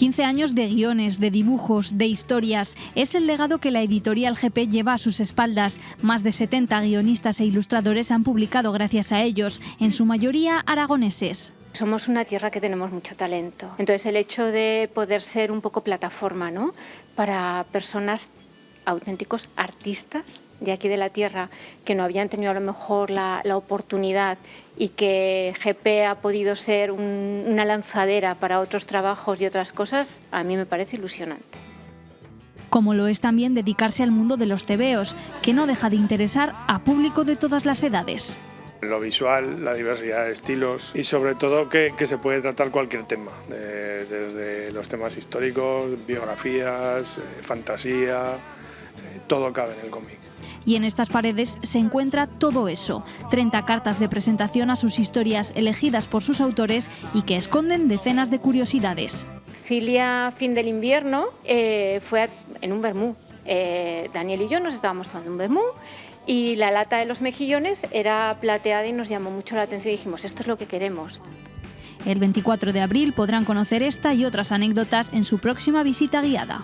15 años de guiones, de dibujos, de historias. Es el legado que la editorial GP lleva a sus espaldas. Más de 70 guionistas e ilustradores han publicado gracias a ellos, en su mayoría aragoneses. Somos una tierra que tenemos mucho talento. Entonces el hecho de poder ser un poco plataforma, ¿no?, para personas, auténticos artistas de aquí de la tierra que no habían tenido a lo mejor la oportunidad, y que GP ha podido ser una lanzadera para otros trabajos y otras cosas, a mí me parece ilusionante. Como lo es también dedicarse al mundo de los tebeos, que no deja de interesar a público de todas las edades. Lo visual, la diversidad de estilos y sobre todo que se puede tratar cualquier tema, desde los temas históricos, biografías, fantasía, todo cabe en el cómic. Y en estas paredes se encuentra todo eso, 30 cartas de presentación a sus historias elegidas por sus autores y que esconden decenas de curiosidades. Cilia, fin del invierno, fue en un vermú. Daniel y yo nos estábamos tomando un vermú y la lata de los mejillones era plateada y nos llamó mucho la atención y dijimos, esto es lo que queremos. El 24 de abril podrán conocer esta y otras anécdotas en su próxima visita guiada.